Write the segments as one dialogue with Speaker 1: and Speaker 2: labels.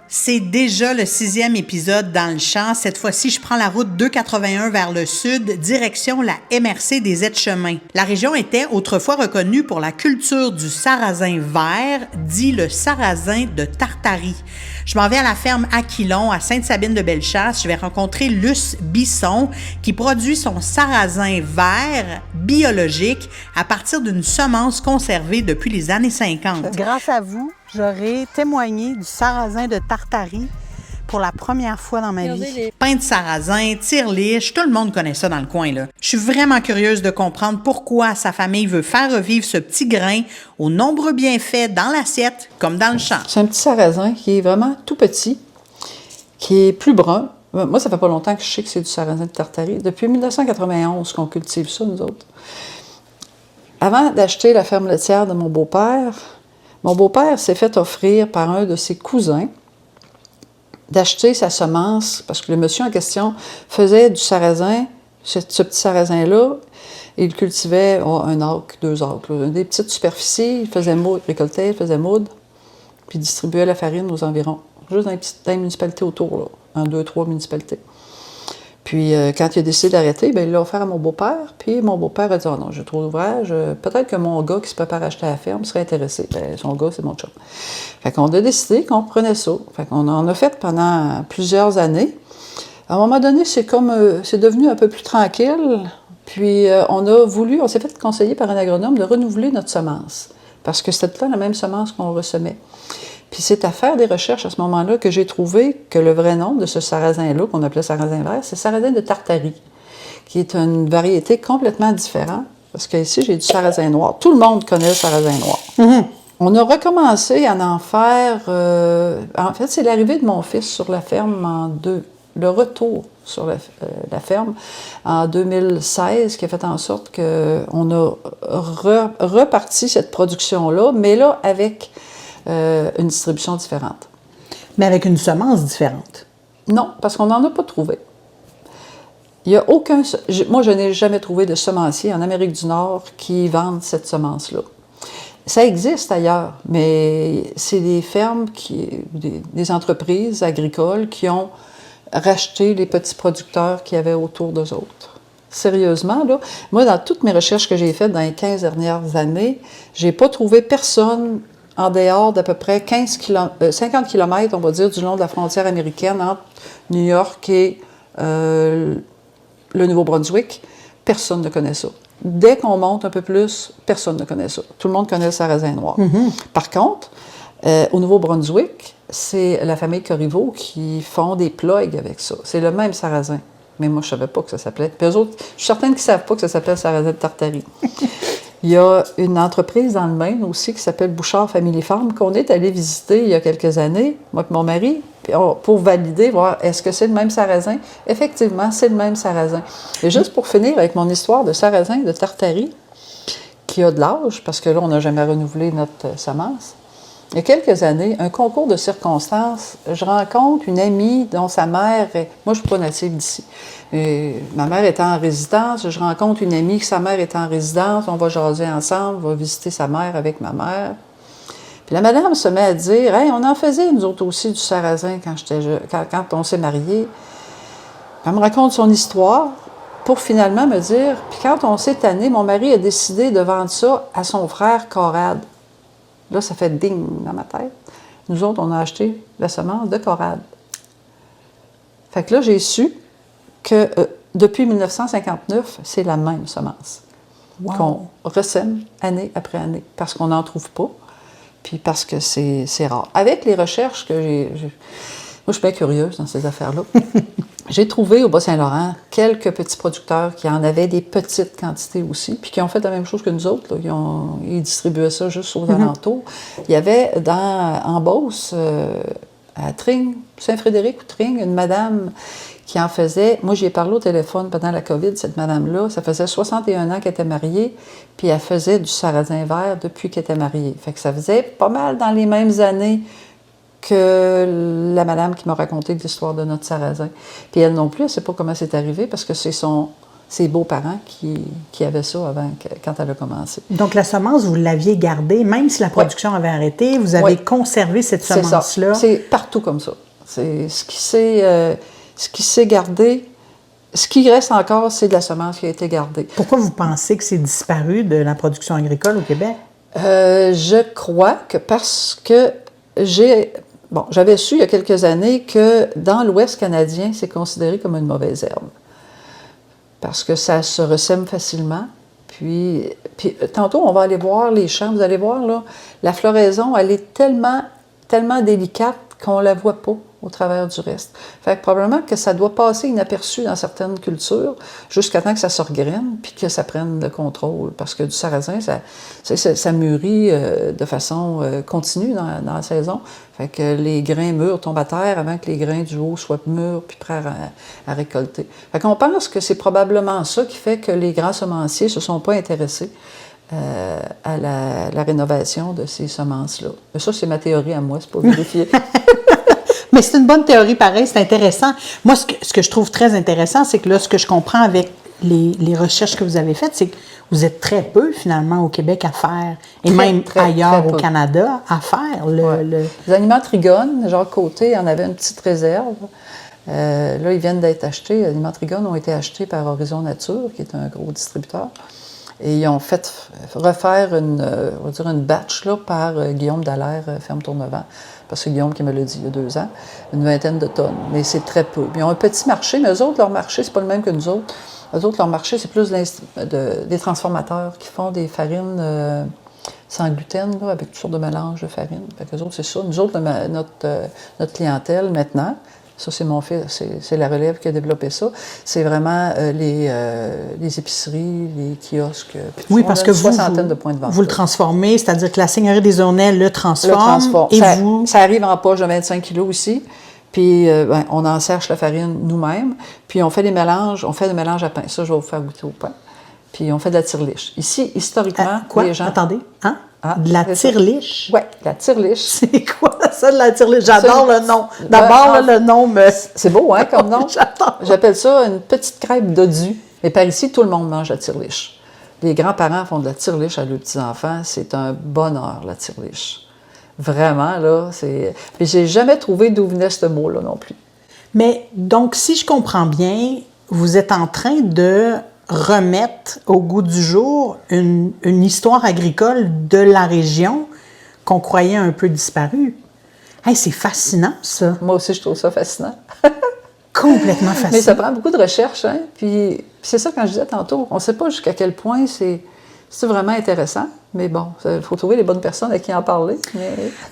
Speaker 1: C'est déjà le 6e épisode dans le champ. Cette fois-ci, je prends la route 281 vers le sud, direction la MRC des Aides-Chemins. La région était autrefois reconnue pour la culture du sarrasin vert, dit le sarrasin de Tartarie. Je m'en vais à la ferme Aquilon, à Sainte-Sabine-de-Bellechasse. Je vais rencontrer Luce Bisson, qui produit son sarrasin vert biologique à partir d'une semence conservée depuis les années 50.
Speaker 2: Grâce à vous, j'aurai témoigné du sarrasin de Tartarie pour la première fois dans ma vie.
Speaker 1: Pain de sarrasin, tire-liche, tout le monde connaît ça dans le coin, là. Je suis vraiment curieuse de comprendre pourquoi sa famille veut faire revivre ce petit grain aux nombreux bienfaits dans l'assiette comme dans le champ.
Speaker 3: C'est un petit sarrasin qui est vraiment tout petit, qui est plus brun. Moi, ça fait pas longtemps que je sais que c'est du sarrasin de Tartarie. Depuis 1991 qu'on cultive ça, nous autres. Avant d'acheter la ferme laitière de mon beau-père s'est fait offrir par un de ses cousins d'acheter sa semence, parce que le monsieur en question faisait du sarrasin, ce petit sarrasin-là, il cultivait un acre, 2 acres, là, des petites superficies, il faisait moudre, il récoltait, il faisait moudre, puis il distribuait la farine aux environs, juste dans les municipalités autour, là, en 2-3 municipalités. Puis, quand il a décidé d'arrêter, bien, il l'a offert à mon beau-père. Puis, mon beau-père a dit « Oh non, j'ai trop d'ouvrage. Peut-être que mon gars qui se prépare à acheter la ferme serait intéressé. » Bien, son gars, c'est mon chum. Fait qu'on a décidé qu'on prenait ça. Fait qu'on en a fait pendant plusieurs années. À un moment donné, c'est devenu un peu plus tranquille. Puis, on s'est fait conseiller par un agronome de renouveler notre semence. Parce que c'était tout le temps la même semence qu'on ressemait. Puis c'est à faire des recherches à ce moment-là que j'ai trouvé que le vrai nom de ce sarrasin-là, qu'on appelait sarrasin vert, c'est sarrasin de Tartarie, qui est une variété complètement différente. Parce qu'ici, j'ai du sarrasin noir. Tout le monde connaît le sarrasin noir. Mm-hmm. On a recommencé à en faire... en fait, c'est l'arrivée de mon fils sur la ferme le retour sur la ferme en 2016 qui a fait en sorte qu'on a reparti cette production-là, mais là, avec... une distribution différente.
Speaker 2: Mais avec une semence différente?
Speaker 3: Non, parce qu'on n'en a pas trouvé. Il y a aucun... Moi, je n'ai jamais trouvé de semencier en Amérique du Nord qui vende cette semence-là. Ça existe ailleurs, mais c'est des fermes, des entreprises agricoles qui ont racheté les petits producteurs qu'il y avait autour d'eux autres. Sérieusement, là, moi, dans toutes mes recherches que j'ai faites dans les 15 dernières années, j'ai pas trouvé personne en dehors d'à peu près 50 km, on va dire, du long de la frontière américaine entre New York et le Nouveau-Brunswick. Personne ne connaît ça. Dès qu'on monte un peu plus, personne ne connaît ça. Tout le monde connaît le sarrasin noir. Mm-hmm. Par contre, au Nouveau-Brunswick, c'est la famille Corriveau qui font des plugs avec ça. C'est le même sarrasin. Mais moi, je ne savais pas que ça s'appelait. Puis eux autres, je suis certaine qu'ils ne savent pas que ça s'appelle sarrasin de Tartarie. Il y a une entreprise dans le Maine aussi qui s'appelle Bouchard Family Farm qu'on est allé visiter il y a quelques années, moi et mon mari, pour valider, voir est-ce que c'est le même sarrasin. Effectivement, c'est le même sarrasin. Et juste pour finir avec mon histoire de sarrasin de Tartarie, qui a de l'âge, parce que là, on n'a jamais renouvelé notre semence. Il y a quelques années, un concours de circonstances, je rencontre une amie dont sa mère est... Moi, je ne suis pas native d'ici. Ma mère était en résidence, je rencontre une amie que sa mère est en résidence, on va jaser ensemble, on va visiter sa mère avec ma mère. Puis la madame se met à dire « Hey, on en faisait, nous autres aussi, du sarrasin quand on s'est mariés. » Elle me raconte son histoire pour finalement me dire « Puis quand on s'est tanné, mon mari a décidé de vendre ça à son frère Corrad. » Là, ça fait ding dans ma tête. Nous autres, on a acheté la semence de Corrad. Fait que là, j'ai su que depuis 1959, c'est la même semence qu'on ressème année après année, parce qu'on n'en trouve pas, puis parce que c'est rare. Avec les recherches que moi, je suis bien curieuse dans ces affaires-là. J'ai trouvé au Bas-Saint-Laurent quelques petits producteurs qui en avaient des petites quantités aussi, puis qui ont fait la même chose que nous autres. Là. Ils distribuaient ça juste aux alentours. Il y avait en Beauce, à Tring, Saint-Frédéric ou Tring, une madame qui en faisait... Moi, j'y ai parlé au téléphone pendant la COVID, cette madame-là. Ça faisait 61 ans qu'elle était mariée, puis elle faisait du sarrasin vert depuis qu'elle était mariée. Fait que ça faisait pas mal dans les mêmes années que la madame qui m'a raconté l'histoire de notre sarrasin. Puis elle non plus, elle ne sait pas comment c'est arrivé, parce que c'est son ses beaux-parents qui avaient ça avant, quand elle a commencé.
Speaker 2: Donc, la semence, vous l'aviez gardée, même si la production avait arrêté, vous avez conservé cette semence-là?
Speaker 3: C'est partout comme ça. C'est ce qui s'est gardé. Ce qui reste encore, c'est de la semence qui a été gardée.
Speaker 2: Pourquoi vous pensez que c'est disparu de la production agricole au Québec?
Speaker 3: Je crois que parce que j'avais su il y a quelques années que dans l'Ouest canadien, c'est considéré comme une mauvaise herbe. Parce que ça se ressème facilement. Puis tantôt, on va aller voir les champs. Vous allez voir, là, la floraison, elle est tellement délicate qu'on ne la voit pas au travers du reste. Fait que probablement que ça doit passer inaperçu dans certaines cultures jusqu'à temps que ça se regraine puis que ça prenne le contrôle. Parce que du sarrasin, ça mûrit de façon continue dans la saison. Fait que les grains mûrs tombent à terre avant que les grains du haut soient mûrs puis prêts à récolter. Fait qu'on pense que c'est probablement ça qui fait que les grands semenciers ne se sont pas intéressés à la rénovation de ces semences-là. Mais ça, c'est ma théorie à moi, c'est pas vérifié.
Speaker 2: Mais c'est une bonne théorie, pareil, c'est intéressant. Moi, ce que je trouve très intéressant, c'est que là, ce que je comprends avec les recherches que vous avez faites, c'est que vous êtes très peu, finalement, au Québec à faire, et même ailleurs au Canada, à faire.
Speaker 3: Les aliments Trigone, Jacques Côté en avait une petite réserve. Là, ils viennent d'être achetés. Les aliments Trigone ont été achetés par Horizon Nature, qui est un gros distributeur. Et ils ont fait refaire une batch là, par Guillaume Dallaire, Ferme Tournevent. Parce que c'est Guillaume qui me l'a dit il y a 2 ans, une 20aine de tonnes. Mais c'est très peu. Ils ont un petit marché, mais eux autres, leur marché, c'est pas le même que nous autres. Eux autres, leur marché, c'est plus des transformateurs qui font des farines sans gluten, là, avec toutes sortes de mélanges de farine. Fait qu'eux autres, c'est ça. Nous autres, notre clientèle, maintenant, ça, c'est mon fils, c'est la relève qui a développé ça. C'est vraiment les épiceries, les kiosques.
Speaker 2: Oui, parce que
Speaker 3: soixantaine de points de vente.
Speaker 2: Vous le transformez, c'est-à-dire que la Seigneurie des Aunais le transforme. Et
Speaker 3: ça arrive en poche de 25 kilos ici. Puis, on en sèche la farine nous-mêmes. Puis, on fait des mélanges à pain. Ça, je vais vous faire goûter au pain. Puis, on fait de la tire-liche. Ici, historiquement, les gens...
Speaker 2: Attendez, hein? De la tire-liche?
Speaker 3: Oui, la tire-liche.
Speaker 2: C'est quoi ça, de la tire-liche? J'adore le nom. D'abord, le nom me...
Speaker 3: C'est beau, hein, comme nom?
Speaker 2: J'adore.
Speaker 3: J'appelle ça une petite crêpe dodu. Et par ici, tout le monde mange la tire-liche. Les grands-parents font de la tire-liche à leurs petits-enfants. C'est un bonheur, la tire-liche. Vraiment, là, c'est... Puis j'ai jamais trouvé d'où venait ce mot-là non plus.
Speaker 2: Mais, donc, si je comprends bien, vous êtes en train de remettre au goût du jour une histoire agricole de la région qu'on croyait un peu disparue. Hey, c'est fascinant, ça.
Speaker 3: Moi aussi, je trouve ça fascinant.
Speaker 2: Complètement fascinant.
Speaker 3: Mais ça prend beaucoup de recherche, hein? Puis c'est ça, quand je disais tantôt, on ne sait pas jusqu'à quel point c'est vraiment intéressant. Mais bon, il faut trouver les bonnes personnes à qui en parler.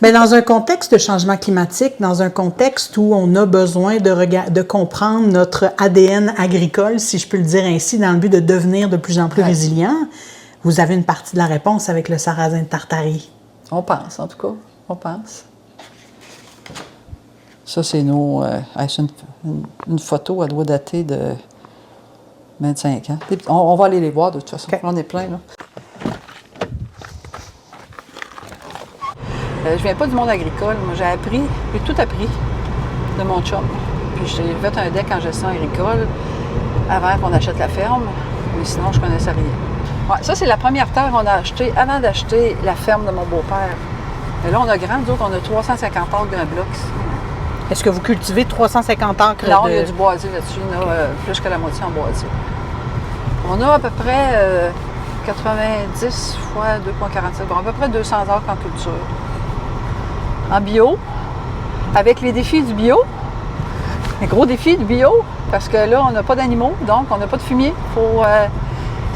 Speaker 2: Mais dans un contexte de changement climatique, dans un contexte où on a besoin de comprendre notre ADN agricole, si je peux le dire ainsi, dans le but de devenir de plus en plus résilient, vous avez une partie de la réponse avec le sarrasin de Tartarie.
Speaker 3: On pense, en tout cas. On pense. Ça, c'est une photo, elle doit dater de 25 ans. On va aller les voir, de toute façon. Okay. On est plein, là. Je viens pas du monde agricole. Moi, j'ai tout appris de mon chum. Puis j'ai fait un deck en gestion agricole avant qu'on achète la ferme. Mais sinon, je connaissais rien. Ouais, ça, c'est la première terre qu'on a achetée avant d'acheter la ferme de mon beau-père. Et là, on a grand. Nous autres, on a 350 acres d'un bloc.
Speaker 2: Est-ce que vous cultivez 350 acres?
Speaker 3: Non, il y a du boisier là-dessus. Il y en a plus que la moitié en boisier. On a à peu près 90 fois 2,47. Bon, à peu près 200 acres en culture. En bio, avec les défis du bio, les gros défis du bio, parce que là, on n'a pas d'animaux, donc on n'a pas de fumier. Il faut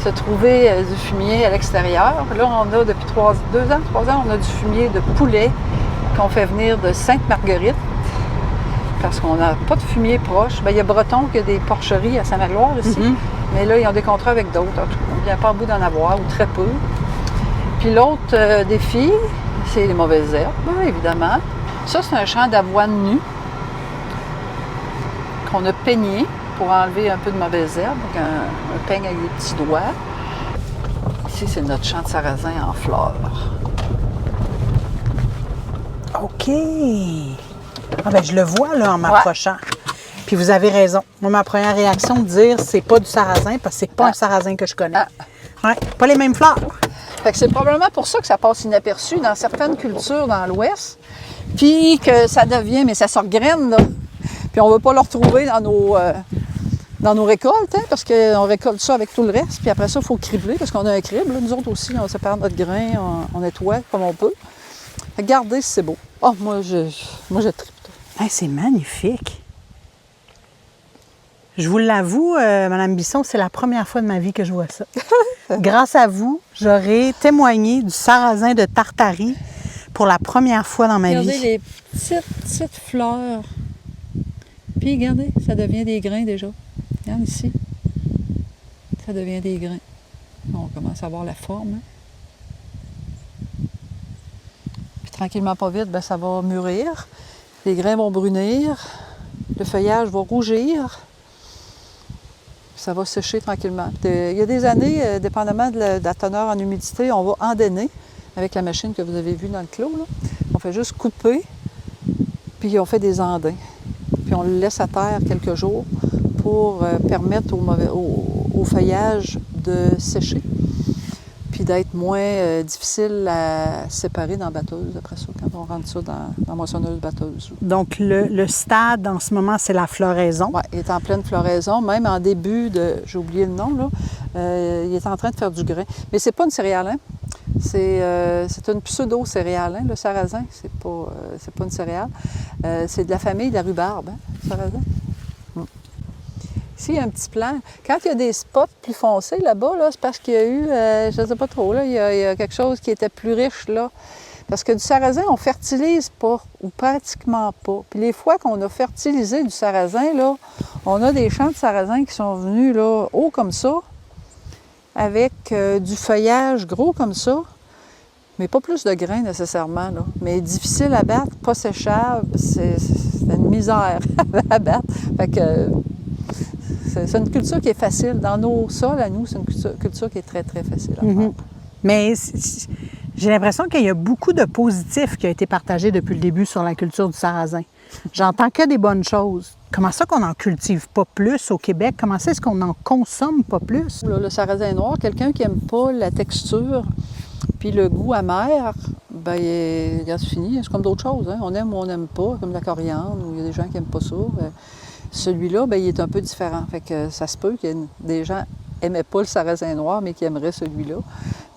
Speaker 3: se trouver du fumier à l'extérieur. Là, on a depuis 3 ans, on a du fumier de poulet qu'on fait venir de Sainte-Marguerite, parce qu'on n'a pas de fumier proche. Bien, il y a Breton qui a des porcheries à Saint-Magloire ici, mais là, ils ont des contrats avec d'autres. On ne vient pas en bout d'en avoir, ou très peu. Puis l'autre défi, c'est les mauvaises herbes, évidemment. Ça, c'est un champ d'avoine nu qu'on a peigné pour enlever un peu de mauvaises herbes, donc un peigne avec des petits doigts. Ici, c'est notre champ de sarrasin en fleurs.
Speaker 2: OK! Ah ben, je le vois, là, en m'approchant. Puis vous avez raison. Moi, ma première réaction de dire c'est pas du sarrasin parce que c'est pas un sarrasin que je connais. Ouais, pas les mêmes fleurs.
Speaker 3: Fait que c'est probablement pour ça que ça passe inaperçu dans certaines cultures dans l'Ouest. Puis que ça devient, mais ça se regraine, là. Puis on ne veut pas le retrouver dans nos récoltes, hein, parce qu'on récolte ça avec tout le reste. Puis après ça, il faut cribler, parce qu'on a un crible. Là. Nous autres aussi, on sépare notre grain, on nettoie comme on peut. Regardez si c'est beau. Oh, moi, je tripe.
Speaker 2: Hey, c'est magnifique. Je vous l'avoue, Mme Bisson, c'est la première fois de ma vie que je vois ça. Grâce à vous, j'aurai témoigné du sarrasin de Tartarie pour la première fois dans ma vie.
Speaker 3: Regardez les petites fleurs. Puis regardez, ça devient des grains déjà. Regarde ici. Ça devient des grains. On commence à voir la forme. Hein? Puis tranquillement, pas vite, ben, ça va mûrir. Les grains vont brunir. Le feuillage va rougir. Ça va sécher tranquillement. Il y a des années, dépendamment de la teneur en humidité, on va endainer avec la machine que vous avez vue dans le clos. Là. On fait juste couper, puis on fait des andins. Puis on le laisse à terre quelques jours pour permettre au feuillage de sécher, puis d'être moins difficile à séparer dans la batteuse après ça, quand on rentre ça dans la moissonneuse batteuse.
Speaker 2: Donc, le stade, en ce moment, c'est la floraison.
Speaker 3: Oui, il est en pleine floraison, même en début de... J'ai oublié le nom, là. Il est en train de faire du grain. Mais c'est pas une céréale, hein? C'est une pseudo-céréale, hein, le sarrasin. C'est pas une céréale. C'est de la famille de la rhubarbe, hein, le sarrasin. Ici, il y a un petit plan. Quand il y a des spots plus foncés là-bas, là, c'est parce qu'il y a eu, je ne sais pas trop, là, il y a quelque chose qui était plus riche là. Parce que du sarrasin, on ne fertilise pas, ou pratiquement pas. Puis les fois qu'on a fertilisé du sarrasin, là, on a des champs de sarrasin qui sont venus là, hauts comme ça, avec du feuillage gros comme ça, mais pas plus de grains nécessairement, là. Mais difficile à battre, pas séchable, c'est une misère à battre. Fait que c'est une culture qui est facile. Dans nos sols, à nous, c'est une culture qui est très, très facile à faire.
Speaker 2: Mais j'ai l'impression qu'il y a beaucoup de positifs qui ont été partagés depuis le début sur la culture du sarrasin. J'entends que des bonnes choses. Comment ça qu'on n'en cultive pas plus au Québec? Comment ça est-ce qu'on n'en consomme pas plus?
Speaker 3: Le sarrasin noir, quelqu'un qui n'aime pas la texture puis le goût amer, bien, c'est fini. C'est comme d'autres choses. Hein? On aime ou on n'aime pas, comme la coriandre, ou il y a des gens qui n'aiment pas ça. Celui-là, bien, il est un peu différent. Fait que ça se peut qu'il y ait des gens qui n'aimaient pas le sarrasin noir, mais qui aimeraient celui-là.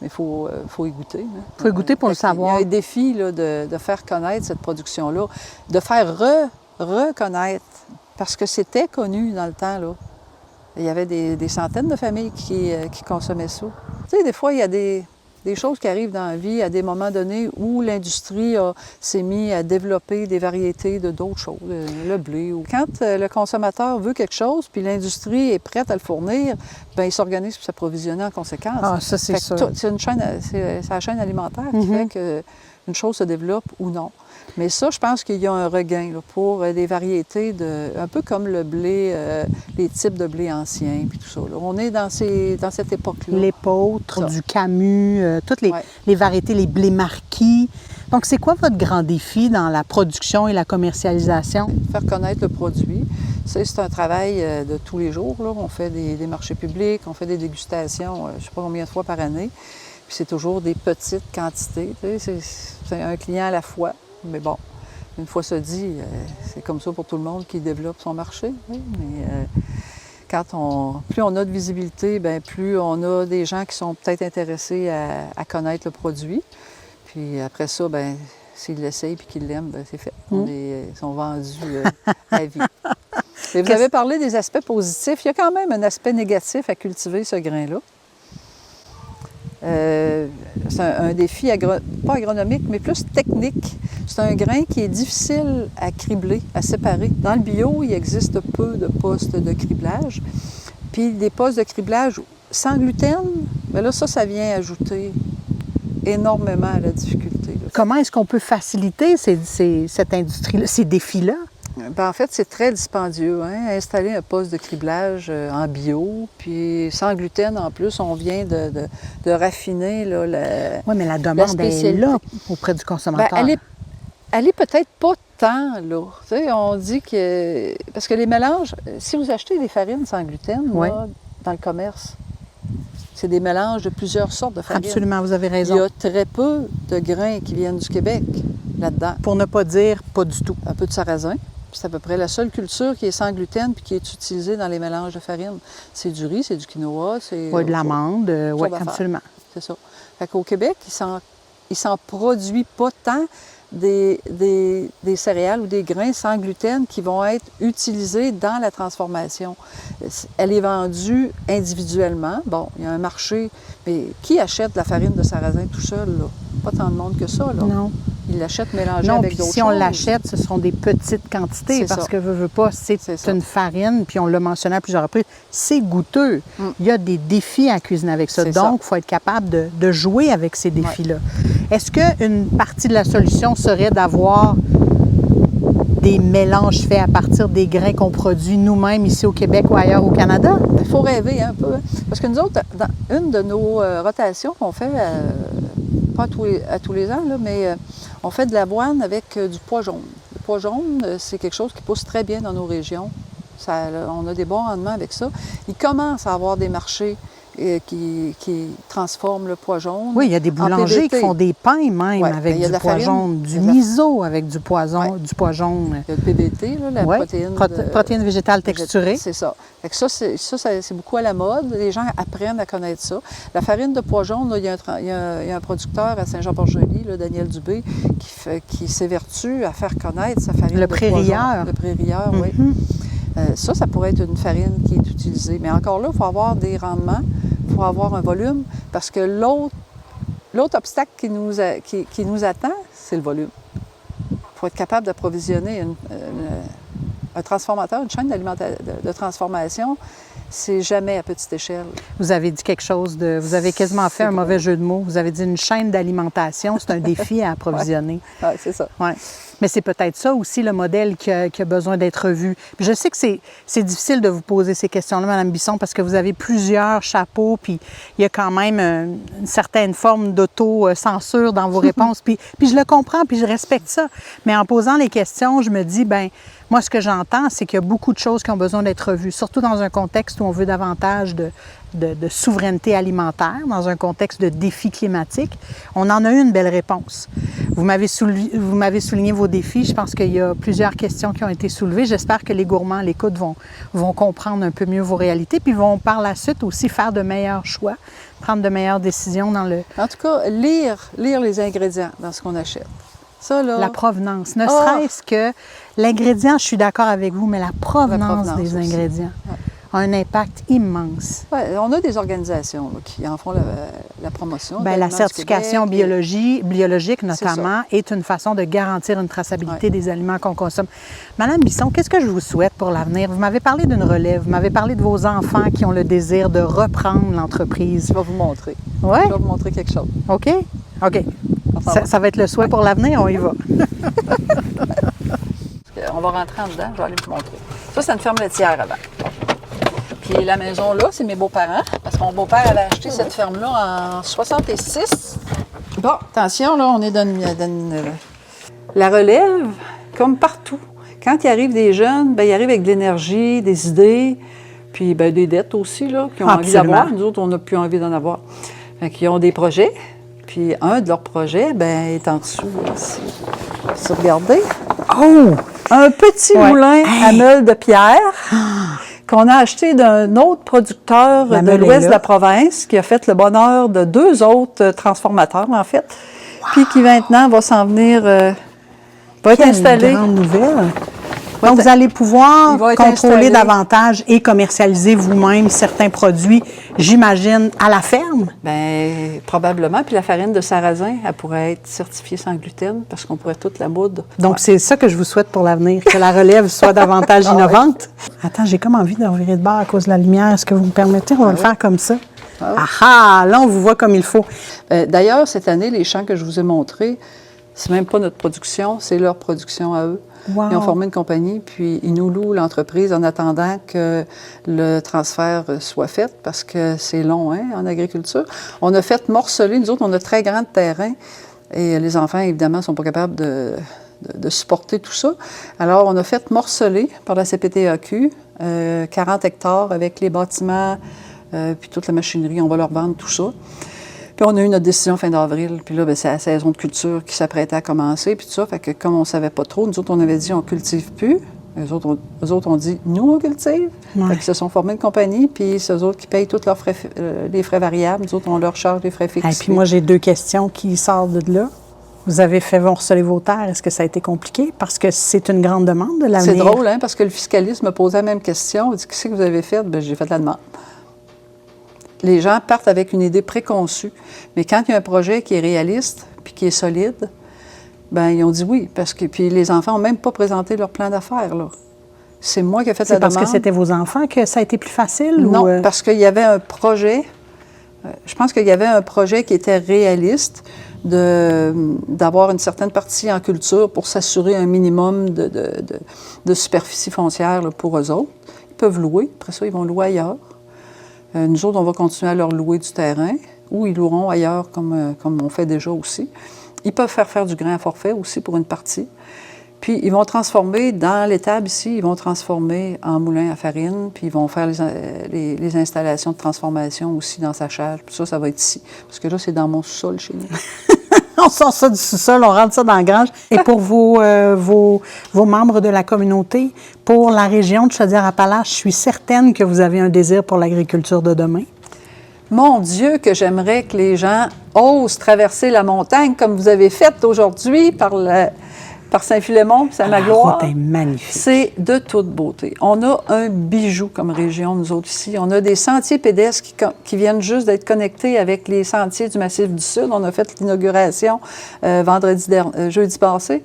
Speaker 3: Mais il faut y goûter. Il
Speaker 2: faut y goûter pour le savoir.
Speaker 3: Il y a un défi là, de faire connaître cette production-là, de faire reconnaître, parce que c'était connu dans le temps. Là. Il y avait des centaines de familles qui consommaient ça. Tu sais, des fois, il y a des choses qui arrivent dans la vie à des moments donnés où l'industrie s'est mise à développer des variétés de d'autres choses, le blé. Quand le consommateur veut quelque chose, puis l'industrie est prête à le fournir, bien, il s'organise pour s'approvisionner en conséquence.
Speaker 2: Ah, ça, c'est sûr.
Speaker 3: C'est la chaîne alimentaire qui fait qu'une chose se développe ou non. Mais ça, je pense qu'il y a un regain là, pour des variétés, un peu comme le blé, les types de blé anciens, puis tout ça. Là. On est dans cette époque-là.
Speaker 2: L'épeautre, du camus, toutes les variétés, les blés marquis. Donc, c'est quoi votre grand défi dans la production et la commercialisation?
Speaker 3: Faire connaître le produit. C'est un travail de tous les jours. Là. On fait des marchés publics, on fait des dégustations, je ne sais pas combien de fois par année. Puis c'est toujours des petites quantités. C'est un client à la fois. Mais bon, une fois ça dit, c'est comme ça pour tout le monde qui développe son marché. Oui. Mais plus on a de visibilité, bien, plus on a des gens qui sont peut-être intéressés à connaître le produit. Puis après ça, bien, s'ils l'essayent et qu'ils l'aiment, bien, c'est fait. Ils sont vendus à vie. Et vous avez parlé des aspects positifs. Il y a quand même un aspect négatif à cultiver ce grain-là. C'est un défi, pas agronomique, mais plus technique. C'est un grain qui est difficile à cribler, à séparer. Dans le bio, il existe peu de postes de criblage. Puis des postes de criblage sans gluten, bien là, ça vient ajouter énormément à la difficulté. Là.
Speaker 2: Comment est-ce qu'on peut faciliter cette industrie-là, ces défis-là?
Speaker 3: Bien, en fait, c'est très dispendieux. Hein? Installer un poste de criblage en bio, puis sans gluten en plus, on vient de raffiner là,
Speaker 2: Oui, mais la demande est là auprès du consommateur.
Speaker 3: Bien, elle est peut-être pas tant, là. Tu sais, on dit que... Parce que les mélanges, si vous achetez des farines sans gluten,
Speaker 2: Oui.
Speaker 3: là, dans le commerce, c'est des mélanges de plusieurs sortes de farines.
Speaker 2: Absolument, vous avez
Speaker 3: Il
Speaker 2: raison.
Speaker 3: y a très peu de grains qui viennent du Québec là-dedans.
Speaker 2: Pour ne pas dire pas du tout.
Speaker 3: Un peu de sarrasin. C'est à peu près la seule culture qui est sans gluten puis qui est utilisée dans les mélanges de farine. C'est du riz, c'est du quinoa, c'est...
Speaker 2: Oui, de l'amande, oui,
Speaker 3: d'affaires.
Speaker 2: absolument.
Speaker 3: C'est ça. Fait qu'au Québec, il s'en produit pas tant des céréales ou des grains sans gluten qui vont être utilisés dans la transformation. Elle est vendue individuellement. Bon, il y a un marché, mais qui achète de la farine de sarrasin tout seul, là? Pas tant de monde que ça, là.
Speaker 2: Non.
Speaker 3: Ils l'achètent mélangée
Speaker 2: Non,
Speaker 3: avec
Speaker 2: puis
Speaker 3: d'autres
Speaker 2: si on
Speaker 3: choses.
Speaker 2: l'achète, ce seront des petites quantités
Speaker 3: C'est
Speaker 2: parce
Speaker 3: ça.
Speaker 2: que veut pas, c'est
Speaker 3: ça.
Speaker 2: une farine, puis on l'a mentionné à plusieurs reprises, c'est goûteux. Il y a des défis à cuisiner avec ça.
Speaker 3: C'est
Speaker 2: Donc,
Speaker 3: ça.
Speaker 2: il faut être capable de jouer avec ces défis-là. Est-ce qu'une partie de la solution serait d'avoir des mélanges faits à partir des grains qu'on produit nous-mêmes ici au Québec ou ailleurs au Canada?
Speaker 3: Il faut rêver un peu. Hein. Parce que nous autres, dans une de nos rotations qu'on fait, pas à tous les ans, là, mais on fait de l'avoine avec du pois jaune. Le pois jaune, c'est quelque chose qui pousse très bien dans nos régions. On a des bons rendements avec ça. Il commence à avoir des marchés qui transforment le pois jaune.
Speaker 2: Oui, il y a des boulangers
Speaker 3: PVT.
Speaker 2: qui font des pains même
Speaker 3: Ouais,
Speaker 2: avec
Speaker 3: il y a de
Speaker 2: du
Speaker 3: la
Speaker 2: pois
Speaker 3: farine,
Speaker 2: jaune, du
Speaker 3: il y a de la-
Speaker 2: miso avec du poison,
Speaker 3: Ouais.
Speaker 2: du pois jaune.
Speaker 3: Il y a le PVT, là, la
Speaker 2: Ouais,
Speaker 3: protéine.
Speaker 2: protéine végétale texturée.
Speaker 3: C'est ça. Fait que ça, c'est beaucoup à la mode. Les gens apprennent à connaître ça. La farine de pois jaune, là, il y a un producteur à Saint-Jean-Port-Joli, là, Daniel Dubé, qui s'évertue à faire connaître sa farine
Speaker 2: Le
Speaker 3: de pois jaune.
Speaker 2: Prairie-Rieur.
Speaker 3: Le Prairie-Rieur, oui. Ça pourrait être une farine qui est utilisée. Mais encore là, il faut avoir des rendements, il faut avoir un volume, parce que l'autre obstacle qui nous attend, c'est le volume. Il faut être capable d'approvisionner un transformateur, une chaîne de transformation, c'est jamais à petite échelle.
Speaker 2: Vous avez dit quelque chose de... Vous avez quasiment fait un
Speaker 3: drôle.
Speaker 2: mauvais jeu de mots. Vous avez dit une chaîne d'alimentation, c'est un défi à approvisionner.
Speaker 3: Ouais, c'est ça.
Speaker 2: Ouais. Mais c'est peut-être ça aussi le modèle qui a besoin d'être revu. Puis je sais que c'est difficile de vous poser ces questions-là, Mme Bisson, parce que vous avez plusieurs chapeaux, puis il y a quand même une certaine forme d'auto-censure dans vos réponses. Puis je le comprends, puis je respecte ça. Mais en posant les questions, je me dis, ben moi, ce que j'entends, c'est qu'il y a beaucoup de choses qui ont besoin d'être revues, surtout dans un contexte où on veut davantage de souveraineté alimentaire, dans un contexte de défi climatique. On en a eu une belle réponse. Vous m'avez souligné vos défis. Je pense qu'il y a plusieurs questions qui ont été soulevées. J'espère que les gourmands à l'écoute vont comprendre un peu mieux vos réalités, puis vont par la suite aussi faire de meilleurs choix, prendre de meilleures décisions dans le...
Speaker 3: En tout cas, lire les ingrédients dans ce qu'on achète. Ça, là,
Speaker 2: La provenance. Ne serait-ce que l'ingrédient, je suis d'accord avec vous, mais la provenance des
Speaker 3: aussi.
Speaker 2: ingrédients
Speaker 3: Ouais.
Speaker 2: a un impact immense.
Speaker 3: Ouais, on a des organisations là, qui en font la promotion.
Speaker 2: Bien, la
Speaker 3: d'Aliments du
Speaker 2: certification
Speaker 3: Québec,
Speaker 2: biologique, notamment, est une façon de garantir une traçabilité des aliments qu'on consomme. Madame Bisson, qu'est-ce que je vous souhaite pour l'avenir? Vous m'avez parlé d'une relève, vous m'avez parlé de vos enfants qui ont le désir de reprendre l'entreprise.
Speaker 3: Je vais vous montrer.
Speaker 2: Oui?
Speaker 3: Je vais vous montrer quelque chose.
Speaker 2: OK? OK.
Speaker 3: Enfin,
Speaker 2: Ça va être le souhait pour l'avenir, on y va.
Speaker 3: On va rentrer en dedans, je vais aller vous montrer. Ça, c'est une ferme laitière avant. Puis la maison là, c'est mes beaux-parents, parce que mon beau-père avait acheté cette ferme-là en 66. Bon, attention, là, on est dans la relève, comme partout. Quand il arrive des jeunes, bien, il arrive avec de l'énergie, des idées, puis bien, des dettes aussi, là, qui ont envie
Speaker 2: Absolument.
Speaker 3: d'avoir. Nous autres, on n'a plus envie d'en avoir. Fait qu'ils ont des projets. Puis un de leurs projets, bien, est en dessous, ici. Si vous regardez,
Speaker 2: Oh!
Speaker 3: un petit
Speaker 2: Ouais.
Speaker 3: moulin à
Speaker 2: Hey!
Speaker 3: meule de pierre qu'on a acheté d'un autre producteur
Speaker 2: La
Speaker 3: de
Speaker 2: meule est
Speaker 3: l'ouest de
Speaker 2: là.
Speaker 3: la province qui a fait le bonheur de 2 autres transformateurs, en fait, puis qui maintenant va s'en venir, va être
Speaker 2: Quelle
Speaker 3: installé.
Speaker 2: grande nouvelle!
Speaker 3: Va
Speaker 2: Donc,
Speaker 3: être-
Speaker 2: vous allez pouvoir
Speaker 3: il va être
Speaker 2: contrôler
Speaker 3: installé.
Speaker 2: davantage et commercialiser vous-même certains produits, j'imagine, à la ferme.
Speaker 3: Bien, probablement. Puis la farine de sarrasin, elle pourrait être certifiée sans gluten parce qu'on pourrait toute la moudre.
Speaker 2: Donc, c'est ça que je vous souhaite pour l'avenir, que la relève soit davantage innovante. Attends, j'ai comme envie d'en virer de bord à cause de la lumière. Est-ce que vous me permettez? On va le faire comme ça. Ah, là, on vous voit comme il faut.
Speaker 3: D'ailleurs, cette année, les champs que je vous ai montrés, c'est même pas notre production, c'est leur production à eux.
Speaker 2: Wow.
Speaker 3: Ils ont formé une compagnie, puis ils nous louent l'entreprise en attendant que le transfert soit fait, parce que c'est long, hein, en agriculture. On a fait morceler, nous autres, on a très grand terrain, et les enfants, évidemment, ne sont pas capables de supporter tout ça. Alors, on a fait morceler par la CPTAQ 40 hectares avec les bâtiments, puis toute la machinerie. On va leur vendre tout ça. Puis on a eu notre décision fin d'avril. Puis là, c'est la saison de culture qui s'apprêtait à commencer, puis tout ça. Fait que comme on ne savait pas trop, nous autres, on avait dit on ne cultive plus. Eux autres ont dit nous, on cultive.
Speaker 2: Ouais.
Speaker 3: Fait qu'ils se sont formés une compagnie, puis c'est eux autres qui payent tous leurs frais, les frais variables. Nous autres, on leur charge les frais fixes.
Speaker 2: Et puis moi, j'ai 2 questions qui sortent de là. Vous avez fait morceler vos terres. Est-ce que ça a été compliqué? Parce que c'est une grande demande de l'avenir.
Speaker 3: C'est drôle, hein, parce que le fiscaliste me posait la même question. Il dit, qu'est-ce que vous avez fait? Bien, j'ai fait la demande. Les gens partent avec une idée préconçue. Mais quand il y a un projet qui est réaliste puis qui est solide, bien, ils ont dit oui. Parce que puis les enfants n'ont même pas présenté leur plan d'affaires, là. C'est moi qui ai fait la demande.
Speaker 2: C'est parce que c'était vos enfants que ça a été plus facile?
Speaker 3: Non,
Speaker 2: ou
Speaker 3: parce qu'il y avait un projet. Je pense qu'il y avait un projet qui était réaliste d'avoir une certaine partie en culture pour s'assurer un minimum de superficie foncière là, pour eux autres. Ils peuvent louer. Après ça, ils vont louer ailleurs. Nous autres, on va continuer à leur louer du terrain ou ils loueront ailleurs comme on fait déjà aussi. Ils peuvent faire du grain à forfait aussi pour une partie. Puis, ils vont transformer, dans l'étable ici, ils vont transformer en moulin à farine, puis ils vont faire les installations de transformation aussi dans sa charge. Puis ça va être ici. Parce que là, c'est dans mon sous-sol chez nous.
Speaker 2: On sort ça du sous-sol, on rentre ça dans la grange. Et pour vos membres de la communauté, pour la région de Chaudière-Appalaches, je suis certaine que vous avez un désir pour l'agriculture de demain.
Speaker 3: Mon Dieu, que j'aimerais que les gens osent traverser la montagne comme vous avez fait aujourd'hui par Saint-Philémon, Saint-Magloire.
Speaker 2: La route est magnifique.
Speaker 3: C'est de toute beauté. On a un bijou comme région, nous autres ici. On a des sentiers pédestres qui viennent juste d'être connectés avec les sentiers du Massif du Sud. On a fait l'inauguration jeudi passé.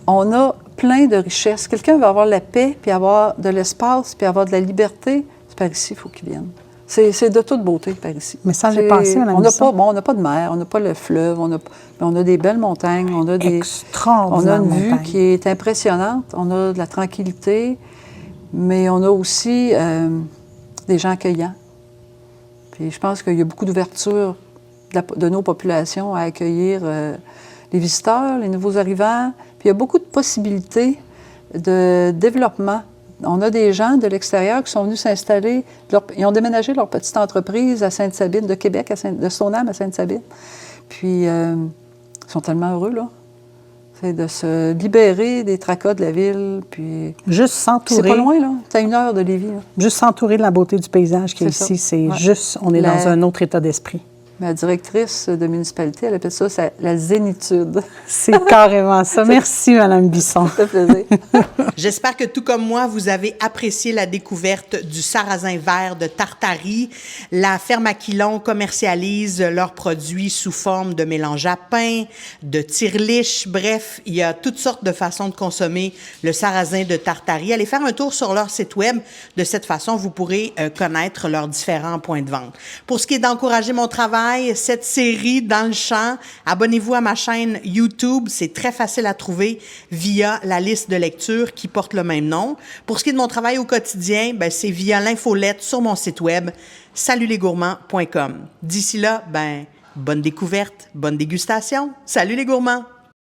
Speaker 3: On a plein de richesses. Quelqu'un veut avoir la paix, puis avoir de l'espace, puis avoir de la liberté. C'est par ici, il faut qu'il vienne. C'est de toute beauté par ici.
Speaker 2: Mais ça, j'ai passé à la mission.
Speaker 3: On n'a pas de mer, on n'a pas le fleuve, on a des belles montagnes, on a une vue qui est impressionnante, on a de la tranquillité, mais on a aussi des gens accueillants. Puis je pense qu'il y a beaucoup d'ouverture de nos populations à accueillir les visiteurs, les nouveaux arrivants. Puis il y a beaucoup de possibilités de développement. On a des gens de l'extérieur qui sont venus s'installer. Ils ont déménagé leur petite entreprise à Sainte-Sabine, de Québec, de Stoneham à Sainte-Sabine. Puis, ils sont tellement heureux, là. C'est de se libérer des tracas de la ville, puis...
Speaker 2: Juste s'entourer.
Speaker 3: C'est pas loin, là. C'est à 1 heure de Lévis, là.
Speaker 2: Juste s'entourer de la beauté du paysage qui est ici. C'est juste... On est dans un autre état d'esprit.
Speaker 3: Ma directrice de municipalité, elle appelle ça la zénitude.
Speaker 2: C'est carrément ça. Merci, Mme Bisson.
Speaker 3: Ça fait plaisir.
Speaker 1: J'espère que tout comme moi, vous avez apprécié la découverte du sarrasin vert de Tartarie. La ferme Aquilon commercialise leurs produits sous forme de mélange à pain, de tire-liche. Bref, il y a toutes sortes de façons de consommer le sarrasin de Tartarie. Allez faire un tour sur leur site web. De cette façon, vous pourrez connaître leurs différents points de vente. Pour ce qui est d'encourager mon travail, cette série Dans le champ, abonnez-vous à ma chaîne YouTube. C'est très facile à trouver via la liste de lecture qui porte le même nom. Pour ce qui est de mon travail au quotidien, c'est via l'infolette sur mon site web salutlesgourmands.com. D'ici là, bonne découverte, bonne dégustation. Salut les gourmands!